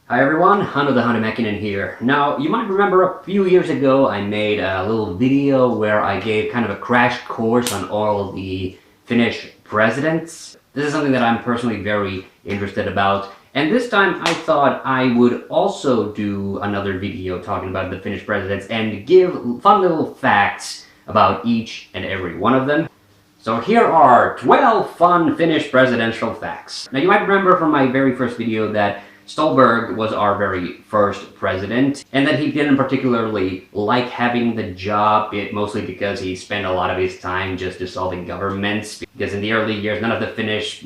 Hi everyone, TheHande here. Now, you might remember a few years ago I made a little video where I gave kind of a crash course on all of the Finnish presidents. This is something that I'm personally very interested about. And this time I thought I would also do another video talking about the Finnish presidents and give fun little facts about each and every one of them. So here are 12 fun Finnish presidential facts. Now you might remember from my very first video that Ståhlberg was our very first president, and that he didn't particularly like having the job, mostly because he spent a lot of his time just dissolving governments, because in the early years none of the Finnish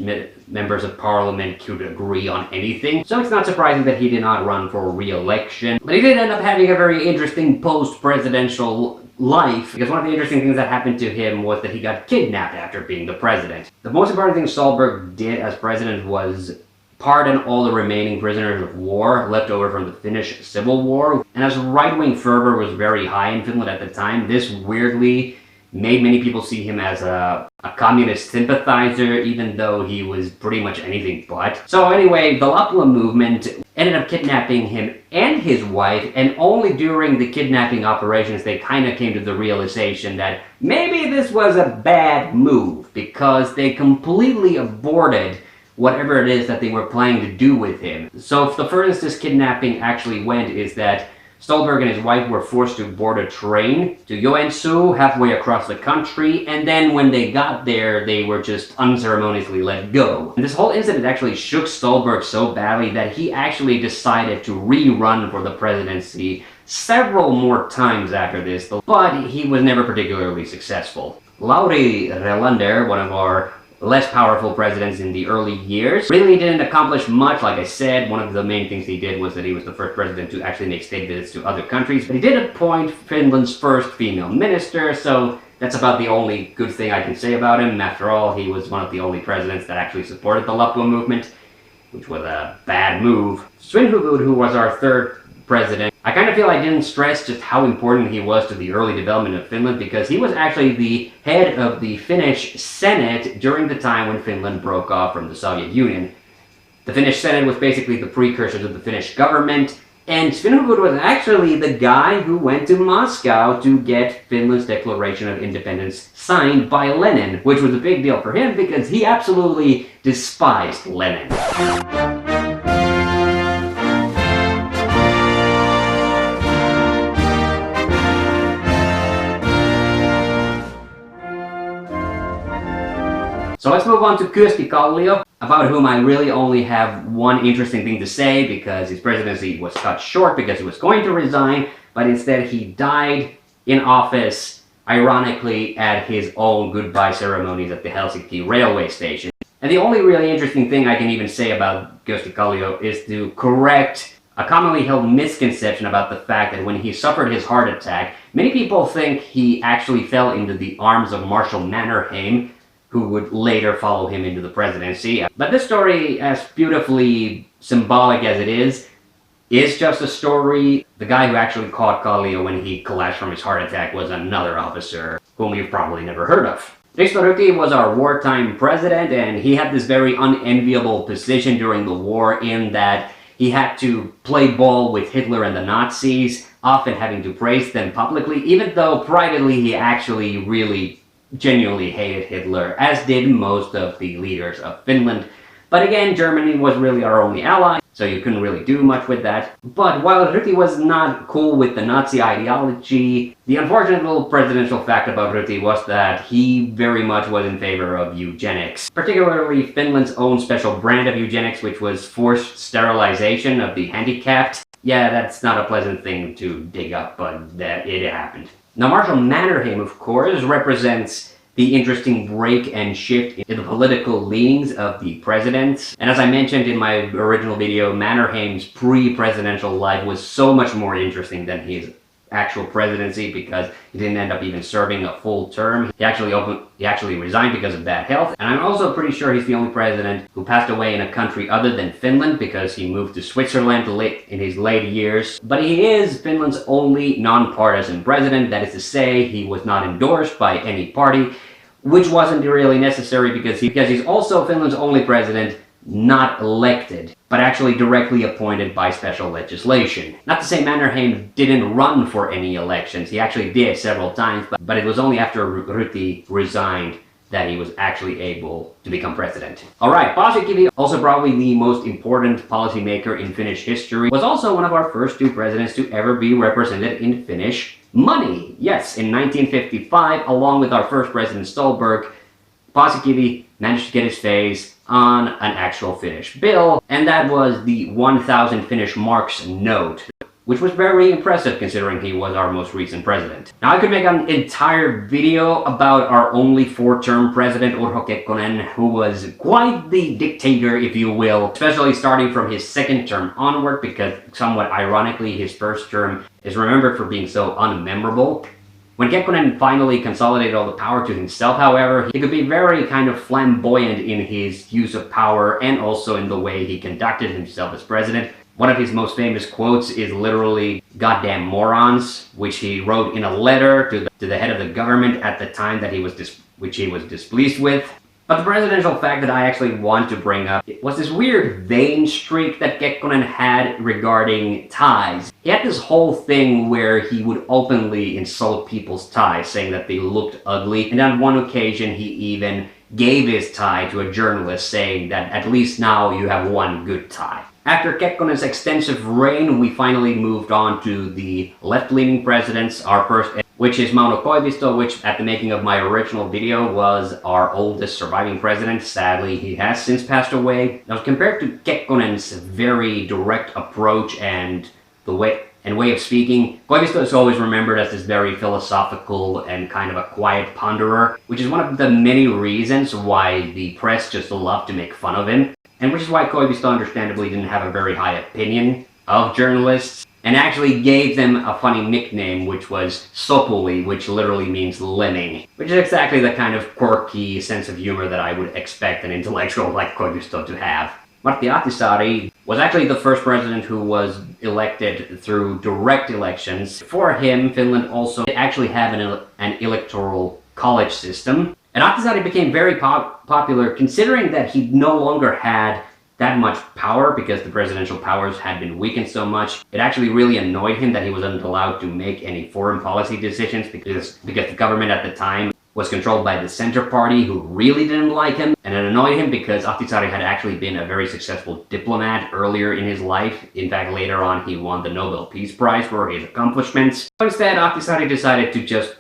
members of parliament could agree on anything. So it's not surprising that he did not run for re-election. But he did end up having a very interesting post-presidential life, because one of the interesting things that happened to him was that he got kidnapped after being the president. The most important thing Ståhlberg did as president was pardon all the remaining prisoners of war left over from the Finnish Civil War. And as right-wing fervor was very high in Finland at the time, this weirdly made many people see him as a communist sympathizer, even though he was pretty much anything but. So anyway, the Lapua movement ended up kidnapping him and his wife, and only during the kidnapping operations they kind of came to the realization that maybe this was a bad move, because they completely aborted whatever it is that they were planning to do with him. So the furthest this kidnapping actually went is that Ståhlberg and his wife were forced to board a train to Joensuu, halfway across the country, and then when they got there, they were just unceremoniously let go. And this whole incident actually shook Ståhlberg so badly that he actually decided to rerun for the presidency several more times after this, but he was never particularly successful. Lauri Relander, one of our less powerful presidents in the early years, really didn't accomplish much. Like I said, one of the main things he did was that he was the first president to actually make state visits to other countries. But he did appoint Finland's first female minister, so that's about the only good thing I can say about him. After all, he was one of the only presidents that actually supported the Lapua movement, which was a bad move. Svinhufvud, who was our third president, I kind of feel I didn't stress just how important he was to the early development of Finland, because he was actually the head of the Finnish Senate during the time when Finland broke off from the Soviet Union. The Finnish Senate was basically the precursor to the Finnish government, and Svinhufvud was actually the guy who went to Moscow to get Finland's Declaration of Independence signed by Lenin, which was a big deal for him because he absolutely despised Lenin. So let's move on to Kyösti Kallio, about whom I really only have one interesting thing to say, because his presidency was cut short because he was going to resign, but instead he died in office, ironically, at his own goodbye ceremonies at the Helsinki railway station. And the only really interesting thing I can even say about Kyösti Kallio is to correct a commonly held misconception about the fact that when he suffered his heart attack, many people think he actually fell into the arms of Marshal Mannerheim, who would later follow him into the presidency. But this story, as beautifully symbolic as it is just a story. The guy who actually caught Kallio when he collapsed from his heart attack was another officer whom you've probably never heard of. Risto Ryti was our wartime president, and he had this very unenviable position during the war in that he had to play ball with Hitler and the Nazis, often having to praise them publicly, even though privately he actually really genuinely hated Hitler, as did most of the leaders of Finland. But again, Germany was really our only ally, so you couldn't really do much with that. But while Ryti was not cool with the Nazi ideology, the unfortunate little presidential fact about Ryti was that he very much was in favor of eugenics. Particularly Finland's own special brand of eugenics, which was forced sterilization of the handicapped. Yeah, that's not a pleasant thing to dig up, but it happened. Now, Marshal Mannerheim, of course, represents the interesting break and shift in the political leanings of the presidents. And as I mentioned in my original video, Mannerheim's pre-presidential life was so much more interesting than his actual presidency, because he didn't end up even serving a full term. He actually resigned because of bad health. And I'm also pretty sure he's the only president who passed away in a country other than Finland, because he moved to Switzerland in his late years. But he is Finland's only non-partisan president. That is to say, he was not endorsed by any party, which wasn't really necessary because he's also Finland's only president not elected. but actually directly appointed by special legislation. Not to say Mannerheim didn't run for any elections, he actually did several times, but it was only after Ryti resigned that he was actually able to become president. Alright, Paasikivi, also probably the most important policymaker in Finnish history, was also one of our first two presidents to ever be represented in Finnish money. Yes, in 1955, along with our first president Ståhlberg, Paasikivi managed to get his face on an actual Finnish bill, and that was the 1,000 Finnish marks note, which was very impressive considering he was our most recent president. Now I could make an entire video about our only four-term president, Urho Kekkonen, who was quite the dictator, if you will, especially starting from his second term onward, because somewhat ironically his first term is remembered for being so unmemorable. When Kekkonen finally consolidated all the power to himself, however, he could be very kind of flamboyant in his use of power and also in the way he conducted himself as president. One of his most famous quotes is literally "goddamn morons," which he wrote in a letter to the head of the government at the time that he was displeased with. But the presidential fact that I actually want to bring up was this weird vain streak that Kekkonen had regarding ties. He had this whole thing where he would openly insult people's ties, saying that they looked ugly, and on one occasion he even gave his tie to a journalist, saying that at least now you have one good tie. After Kekkonen's extensive reign, we finally moved on to the left-leaning presidents, our first, which is Mauno Koivisto, which at the making of my original video was our oldest surviving president. Sadly, he has since passed away. Now, compared to Kekkonen's very direct approach and way of speaking, Koivisto is always remembered as this very philosophical and kind of a quiet ponderer, which is one of the many reasons why the press just loved to make fun of him, and which is why Koivisto understandably didn't have a very high opinion of journalists, and actually gave them a funny nickname, which was Sopuli, which literally means lemming, which is exactly the kind of quirky sense of humor that I would expect an intellectual like Koivisto to have. Martti Ahtisaari was actually the first president who was elected through direct elections. For him, Finland also actually have an electoral college system, and Ahtisaari became very popular considering that he no longer had that much power because the presidential powers had been weakened so much. It actually really annoyed him that he wasn't allowed to make any foreign policy decisions because the government at the time was controlled by the Center Party, who really didn't like him, and it annoyed him because Ahtisaari had actually been a very successful diplomat earlier in his life. In fact, later on he won the Nobel Peace Prize for his accomplishments. But instead, Ahtisaari decided to just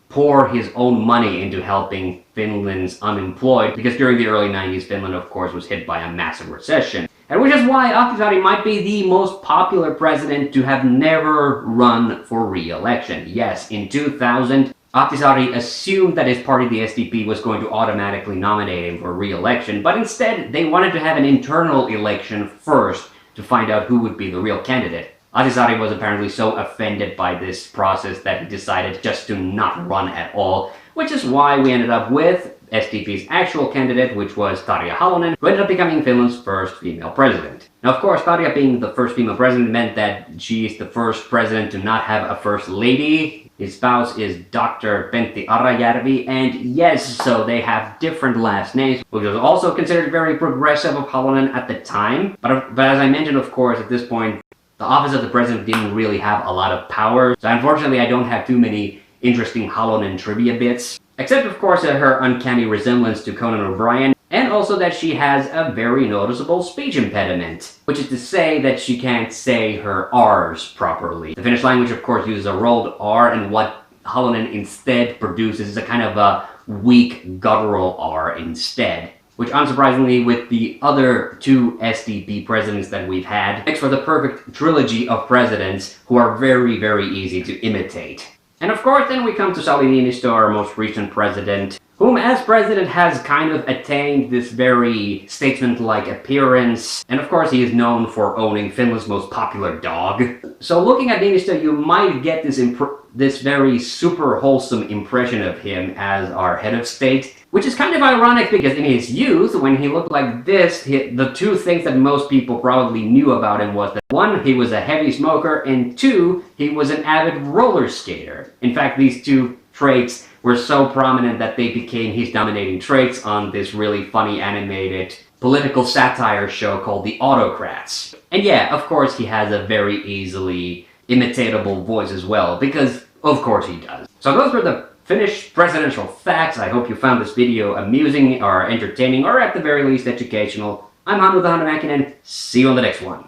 pour his own money into helping Finland's unemployed, because during the early 90s, Finland of course was hit by a massive recession. And which is why Ahtisaari might be the most popular president to have never run for re-election. Yes, in 2000, Ahtisaari assumed that his party, the SDP, was going to automatically nominate him for re-election, but instead they wanted to have an internal election first to find out who would be the real candidate. Ahtisaari was apparently so offended by this process that he decided just to not run at all, which is why we ended up with SDP's actual candidate, which was Tarja Halonen, who ended up becoming Finland's first female president. Now, of course, Tarja being the first female president meant that she is the first president to not have a first lady. His spouse is Dr. Pentti Arajärvi, and yes, so they have different last names, which was also considered very progressive of Halonen at the time. But as I mentioned, of course, at this point, the office of the president didn't really have a lot of power, so unfortunately I don't have too many interesting Halonen trivia bits. Except, of course, her uncanny resemblance to Conan O'Brien, and also that she has a very noticeable speech impediment, which is to say that she can't say her R's properly. The Finnish language, of course, uses a rolled R, and what Halonen instead produces is a kind of a weak guttural R instead, which unsurprisingly with the other two SDP presidents that we've had makes for the perfect trilogy of presidents who are very, very easy to imitate. And of course then we come to Sauli Niinistö, our most recent president, whom as president has kind of attained this very statesman-like appearance, and of course he is known for owning Finland's most popular dog. So looking at Niinistö, you might get this very super wholesome impression of him as our head of state, which is kind of ironic because in his youth, when he looked like this, the two things that most people probably knew about him was that one, he was a heavy smoker, and two, he was an avid roller skater. In fact, these two traits were so prominent that they became his dominating traits on this really funny animated political satire show called The Autocrats. And yeah, of course he has a very easily imitatable voice as well, because of course he does. So those were the Finnish presidential facts. I hope you found this video amusing or entertaining, or at the very least educational. I'm Hannu TheHande. See you on the next one.